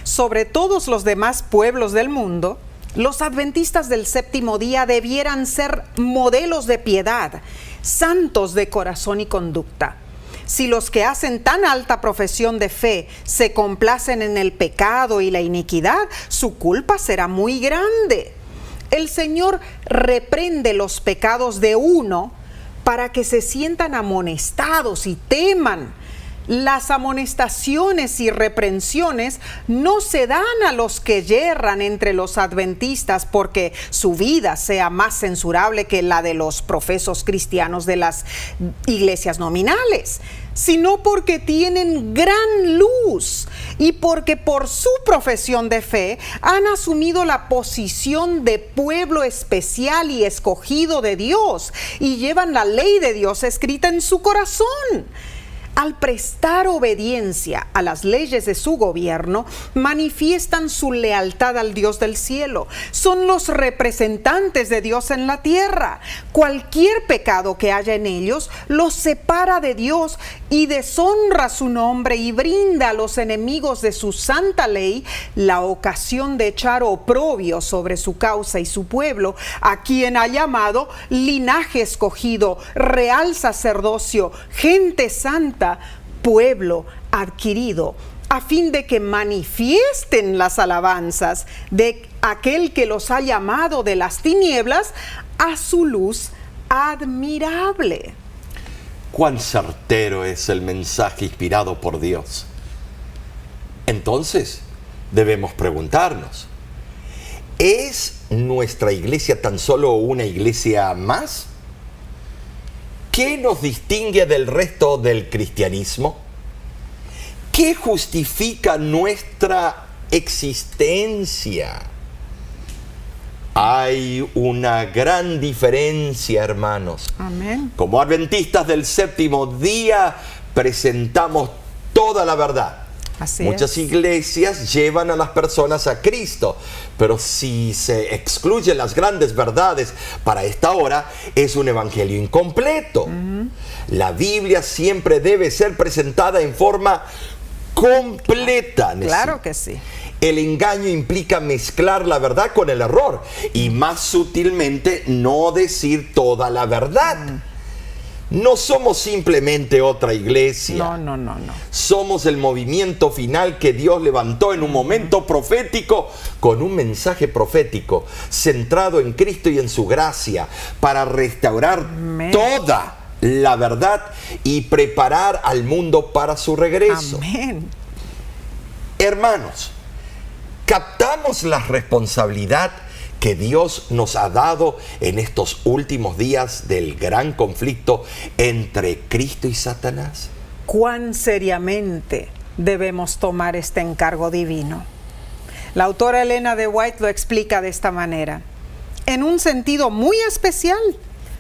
A: sobre todos los demás pueblos del mundo, los adventistas del séptimo día debieran ser modelos de piedad, santos de corazón y conducta. Si los que hacen tan alta profesión de fe se complacen en el pecado y la iniquidad, su culpa será muy grande. El Señor reprende los pecados de uno para que se sientan amonestados y teman, Las amonestaciones y reprensiones no se dan a los que yerran entre los adventistas porque su vida sea más censurable que la de los profesos cristianos de las iglesias nominales, sino porque tienen gran luz y porque por su profesión de fe han asumido la posición de pueblo especial y escogido de Dios y llevan la ley de Dios escrita en su corazón. Al prestar obediencia a las leyes de su gobierno, manifiestan su lealtad al Dios del cielo. Son los representantes de Dios en la tierra. Cualquier pecado que haya en ellos los separa de Dios y deshonra su nombre y brinda a los enemigos de su santa ley la ocasión de echar oprobio sobre su causa y su pueblo, a quien ha llamado linaje escogido, real sacerdocio, gente santa, pueblo adquirido, a fin de que manifiesten las alabanzas de aquel que los ha llamado de las tinieblas a su luz admirable.
B: Cuán certero es el mensaje inspirado por Dios. Entonces, debemos preguntarnos, ¿es nuestra iglesia tan solo una iglesia más? ¿Qué nos distingue del resto del cristianismo? ¿Qué justifica nuestra existencia? Hay una gran diferencia, hermanos.
A: Amén.
B: Como adventistas del séptimo día, presentamos toda la verdad. Muchas iglesias llevan a las personas a Cristo, pero si se excluyen las grandes verdades para esta hora, es un evangelio incompleto. La Biblia siempre debe ser presentada en forma completa.
A: Claro que sí.
B: El engaño implica mezclar la verdad con el error y más sutilmente no decir toda la verdad. No somos simplemente otra iglesia.
A: No.
B: Somos el movimiento final que Dios levantó en un momento profético con un mensaje profético centrado en Cristo y en su gracia para restaurar toda la verdad y preparar al mundo para su regreso.
A: Amén.
B: Hermanos, ¿captamos la responsabilidad que Dios nos ha dado en estos últimos días del gran conflicto entre Cristo y Satanás?
A: ¿Cuán seriamente debemos tomar este encargo divino? La autora Elena de White lo explica de esta manera. En un sentido muy especial,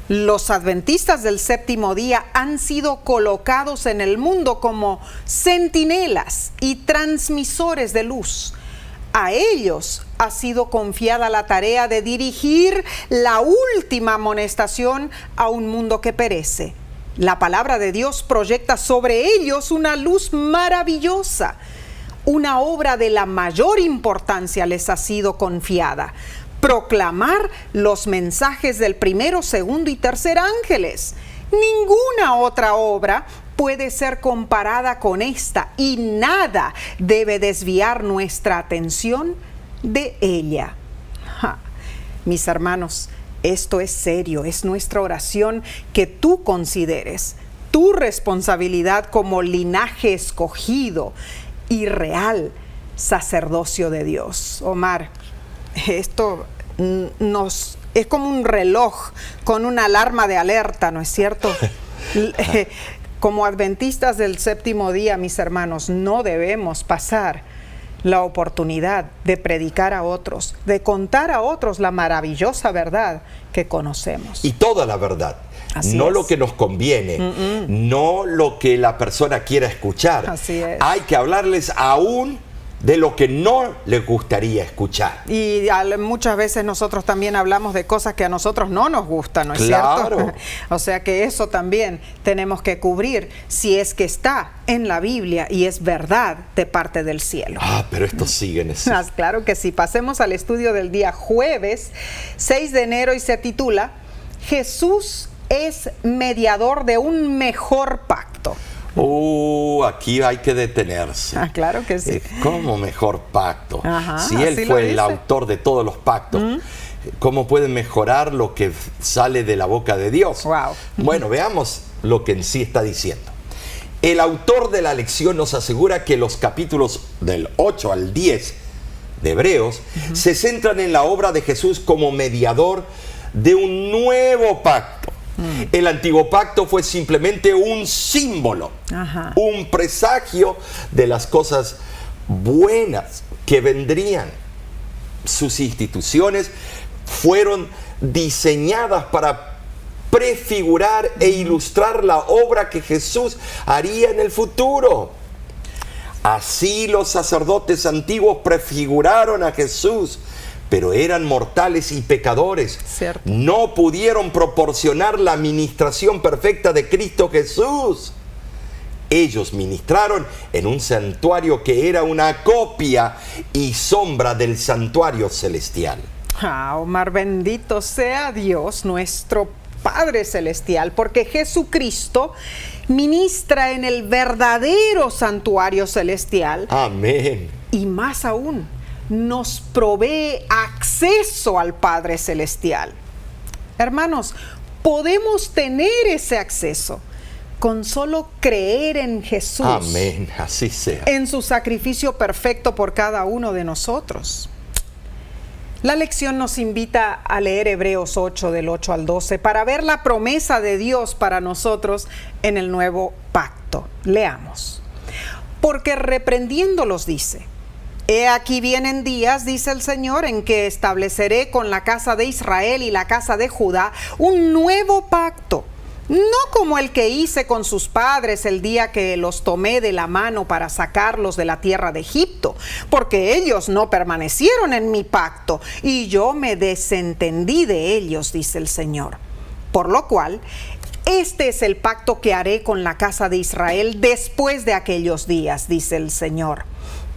A: los adventistas del séptimo día han sido colocados en el mundo como centinelas y transmisores de luz. A ellos ha sido confiada la tarea de dirigir la última amonestación a un mundo que perece. La palabra de Dios proyecta sobre ellos una luz maravillosa. Una obra de la mayor importancia les ha sido confiada: proclamar los mensajes del primero, segundo y tercer ángeles. Ninguna otra obra puede ser comparada con esta y nada debe desviar nuestra atención de ella. Mis hermanos, esto es serio, es nuestra oración que tú consideres tu responsabilidad como linaje escogido y real sacerdocio de Dios. Omar, esto es como un reloj con una alarma de alerta, ¿no es cierto? Como adventistas del séptimo día, mis hermanos, no debemos pasar la oportunidad de predicar a otros, de contar a otros la maravillosa verdad que conocemos.
B: Y toda la verdad. No lo que nos conviene, no lo que la persona quiera escuchar.
A: Así es.
B: Hay que hablarles aún de lo que no les gustaría escuchar.
A: Y muchas veces nosotros también hablamos de cosas que a nosotros no nos gustan, ¿no es
B: Claro.
A: cierto? O sea que eso también tenemos que cubrir si es que está en la Biblia y es verdad de parte del cielo.
B: Pero esto sigue en eso.
A: Claro que sí. Pasemos al estudio del día jueves 6 de enero y se titula Jesús es mediador de un mejor pacto.
B: Aquí hay que detenerse.
A: Claro que sí.
B: ¿Cómo mejor pacto? Si Él
A: así lo
B: fue el
A: dice.
B: autor de todos los pactos, ¿cómo puede mejorar lo que sale de la boca de Dios?
A: Wow.
B: Bueno, veamos lo que en sí está diciendo. El autor de la lección nos asegura que los capítulos del 8 al 10 de Hebreos se centran en la obra de Jesús como mediador de un nuevo pacto. El antiguo pacto fue simplemente un símbolo, un presagio de las cosas buenas que vendrían. Sus instituciones fueron diseñadas para prefigurar e ilustrar la obra que Jesús haría en el futuro. Así los sacerdotes antiguos prefiguraron a Jesús, pero eran mortales y pecadores.
A: Cierto.
B: No pudieron proporcionar la ministración perfecta de Cristo Jesús. Ellos ministraron en un santuario que era una copia y sombra del santuario celestial.
A: Omar, bendito sea Dios, nuestro Padre Celestial, porque Jesucristo ministra en el verdadero santuario celestial.
B: Amén.
A: Y más aún, nos provee acceso al Padre Celestial. Hermanos, podemos tener ese acceso con solo creer en Jesús.
B: Amén, así sea.
A: En su sacrificio perfecto por cada uno de nosotros. La lección nos invita a leer Hebreos 8 del 8 al 12 para ver la promesa de Dios para nosotros en el nuevo pacto. Leamos. Porque reprendiéndolos dice: He aquí vienen días, dice el Señor, en que estableceré con la casa de Israel y la casa de Judá un nuevo pacto, no como el que hice con sus padres el día que los tomé de la mano para sacarlos de la tierra de Egipto, porque ellos no permanecieron en mi pacto, y yo me desentendí de ellos, dice el Señor. Por lo cual, este es el pacto que haré con la casa de Israel después de aquellos días, dice el Señor.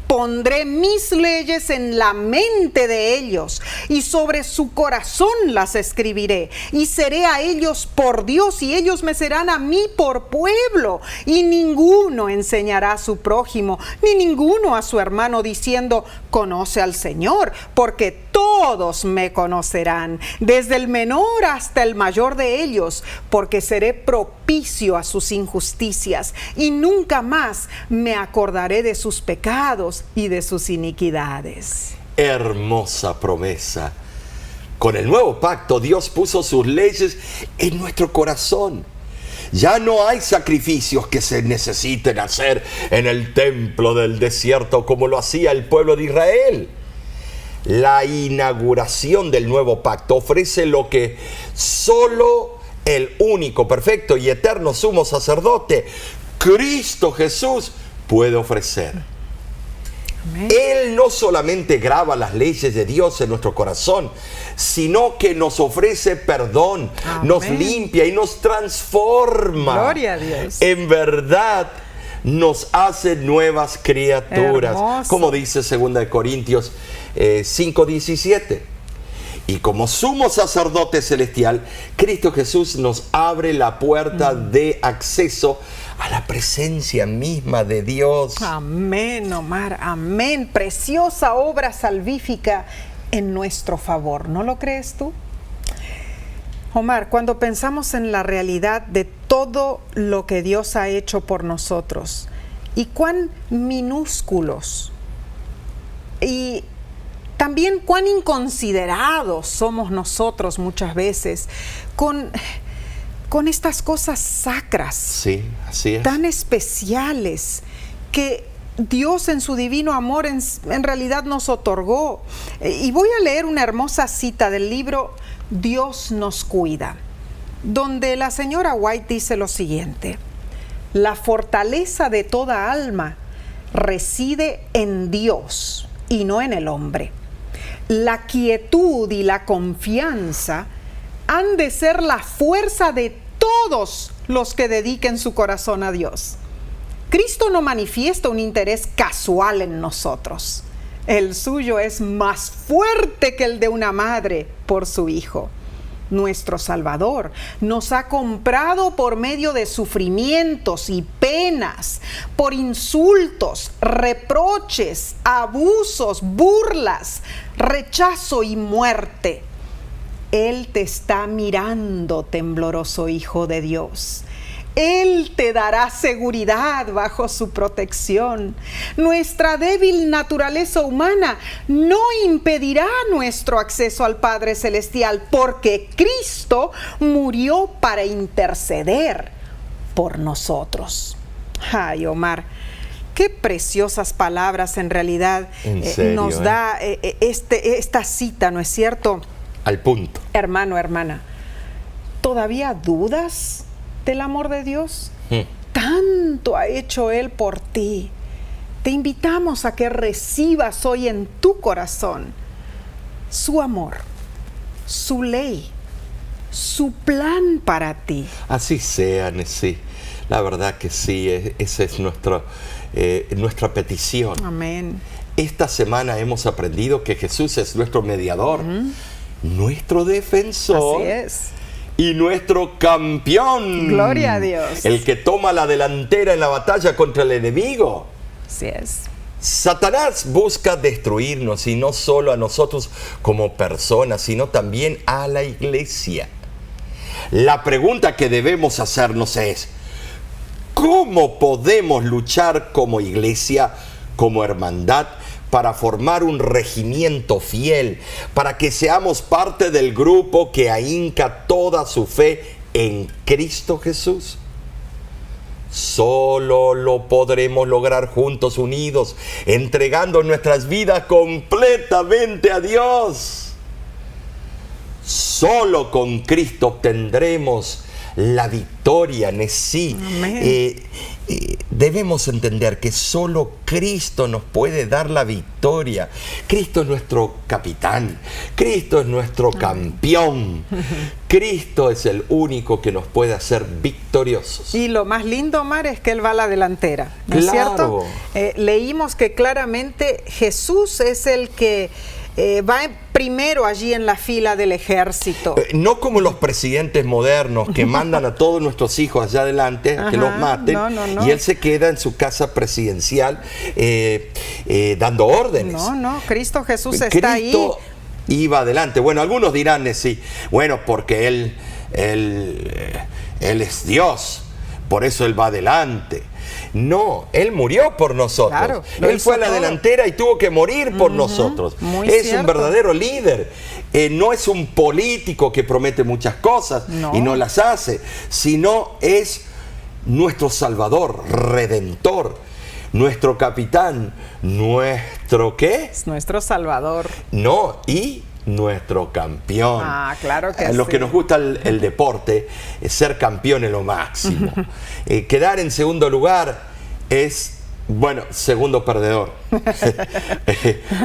A: Pondré mis leyes en la mente de ellos, y sobre su corazón las escribiré, y seré a ellos por Dios, y ellos me serán a mí por pueblo. Y ninguno enseñará a su prójimo, ni ninguno a su hermano, diciendo: conoce al Señor, porque todos me conocerán, desde el menor hasta el mayor de ellos, porque seré propicio a sus injusticias, y nunca más me acordaré de sus pecados y de sus iniquidades.
B: Hermosa promesa. Con el nuevo pacto, Dios puso sus leyes en nuestro corazón. Ya no hay sacrificios que se necesiten hacer en el templo del desierto como lo hacía el pueblo de Israel. La inauguración del nuevo pacto ofrece lo que solo el único, perfecto y eterno sumo sacerdote, Cristo Jesús, puede ofrecer.
A: Amén.
B: Él no solamente graba las leyes de Dios en nuestro corazón, sino que nos ofrece perdón,
A: Amén.
B: nos limpia y nos transforma.
A: Gloria a Dios.
B: En verdad, nos hace nuevas criaturas.
A: Hermoso.
B: Como dice 2 Corintios 5:17. Y como sumo sacerdote celestial, Cristo Jesús nos abre la puerta de acceso a la presencia misma de Dios.
A: Amén, Omar, amén. Preciosa obra salvífica en nuestro favor. ¿No lo crees tú? Omar, cuando pensamos en la realidad de todo lo que Dios ha hecho por nosotros y cuán minúsculos y también cuán inconsiderados somos nosotros muchas veces con estas cosas sacras,
B: Sí, así es.
A: tan especiales que Dios en su divino amor en realidad nos otorgó. Y voy a leer una hermosa cita del libro Dios nos cuida, donde la señora White dice lo siguiente: la fortaleza de toda alma reside en Dios y no en el hombre. La quietud y la confianza han de ser la fuerza de todos los que dediquen su corazón a Dios. Cristo no manifiesta un interés casual en nosotros. El suyo es más fuerte que el de una madre por su hijo. Nuestro Salvador nos ha comprado por medio de sufrimientos y penas, por insultos, reproches, abusos, burlas, rechazo y muerte. Él te está mirando, tembloroso Hijo de Dios. Él te dará seguridad bajo su protección. Nuestra débil naturaleza humana no impedirá nuestro acceso al Padre Celestial, porque Cristo murió para interceder por nosotros. Ay, Omar, qué preciosas palabras en realidad nos da esta cita, ¿no es cierto?
B: Al punto.
A: Hermano, hermana, ¿todavía dudas del amor de Dios? Tanto ha hecho Él por ti. Te invitamos a que recibas hoy en tu corazón su amor, su ley, su plan para ti.
B: Así sea, sí. La verdad que sí, esa es nuestra petición.
A: Amén.
B: Esta semana hemos aprendido que Jesús es nuestro mediador, nuestro defensor.
A: Así es.
B: Y nuestro campeón.
A: Gloria a Dios.
B: El que toma la delantera en la batalla contra el enemigo.
A: Así es.
B: Satanás busca destruirnos, y no solo a nosotros como personas, sino también a la iglesia. La pregunta que debemos hacernos es: ¿cómo podemos luchar como iglesia, como hermandad, para formar un regimiento fiel, para que seamos parte del grupo que ahinca toda su fe en Cristo Jesús? Solo lo podremos lograr juntos, unidos, entregando nuestras vidas completamente a Dios. Solo con Cristo obtendremos la victoria, sí. Debemos entender que solo Cristo nos puede dar la victoria. Cristo es nuestro capitán, Cristo es nuestro campeón. Cristo es el único que nos puede hacer victoriosos.
A: Y lo más lindo, Omar, es que Él va a la delantera, ¿no es cierto? Leímos que claramente Jesús es el que va primero allí en la fila del ejército.
B: No como los presidentes modernos que mandan a todos nuestros hijos allá adelante a que los maten,
A: no.
B: y él se queda en su casa presidencial dando órdenes.
A: No, Cristo Jesús está ahí.
B: Cristo iba adelante. Bueno, algunos dirán, sí, bueno, porque él es Dios, por eso Él va adelante. No, Él murió por nosotros.
A: Claro,
B: Él fue a la delantera y tuvo que morir por nosotros. Es cierto. Un verdadero líder. No es un político que promete muchas cosas y no las hace, sino es nuestro Salvador, Redentor, nuestro capitán, nuestro ¿qué?
A: Es nuestro Salvador.
B: No, y nuestro campeón.
A: Claro que
B: Los que nos gusta el deporte, ser campeón es lo máximo. Quedar en segundo lugar es, bueno, segundo perdedor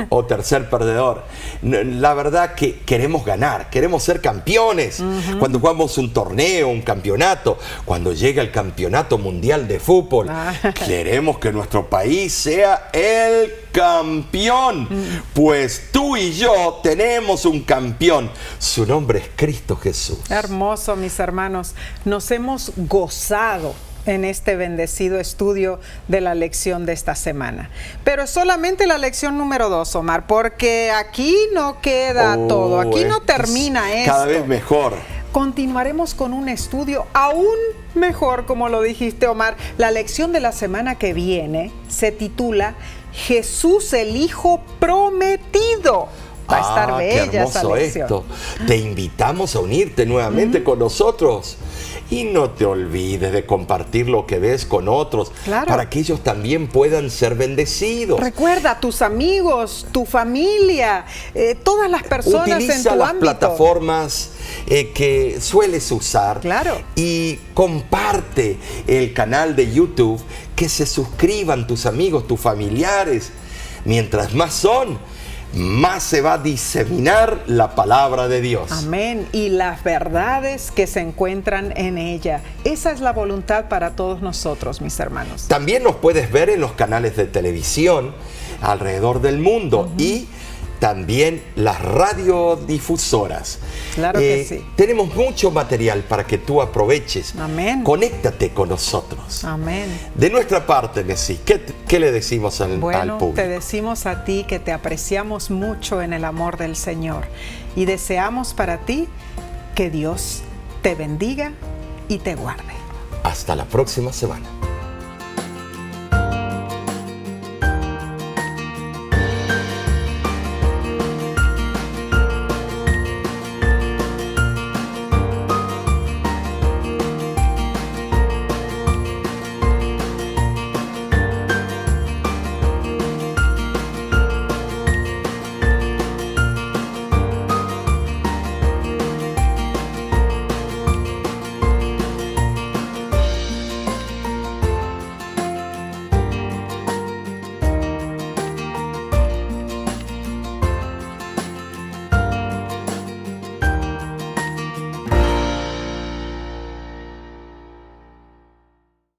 B: o tercer perdedor. La verdad que queremos ganar, queremos ser campeones. Cuando jugamos un torneo, un campeonato, cuando llega el campeonato mundial de fútbol, queremos que nuestro país sea el campeón. Pues tú y yo tenemos un campeón. Su nombre es Cristo Jesús.
A: Hermoso, mis hermanos. Nos hemos gozado en este bendecido estudio de la lección de esta semana. Pero es solamente la lección número 2, Omar, porque aquí no queda todo, aquí no termina esto.
B: Cada vez mejor.
A: Continuaremos con un estudio aún mejor, como lo dijiste, Omar. La lección de la semana que viene se titula Jesús el Hijo Prometido. Va a estar bella esa lección.
B: Esto. Te invitamos a unirte nuevamente con nosotros. Y no te olvides de compartir lo que ves con otros, para que ellos también puedan ser bendecidos.
A: Recuerda, tus amigos, tu familia, todas las personas en tu ámbito.
B: Utiliza las plataformas que sueles usar. Y comparte el canal de YouTube, que se suscriban tus amigos, tus familiares. Mientras más son, más se va a diseminar la palabra de Dios.
A: Amén. Y las verdades que se encuentran en ella. Esa es la voluntad para todos nosotros, mis hermanos.
B: También nos puedes ver en los canales de televisión alrededor del mundo y también las radiodifusoras.
A: Claro que sí.
B: Tenemos mucho material para que tú aproveches.
A: Amén.
B: Conéctate con nosotros.
A: Amén.
B: De nuestra parte, Nessie, ¿qué le decimos al público?
A: Te decimos a ti que te apreciamos mucho en el amor del Señor y deseamos para ti que Dios te bendiga y te guarde.
B: hasta la próxima semana.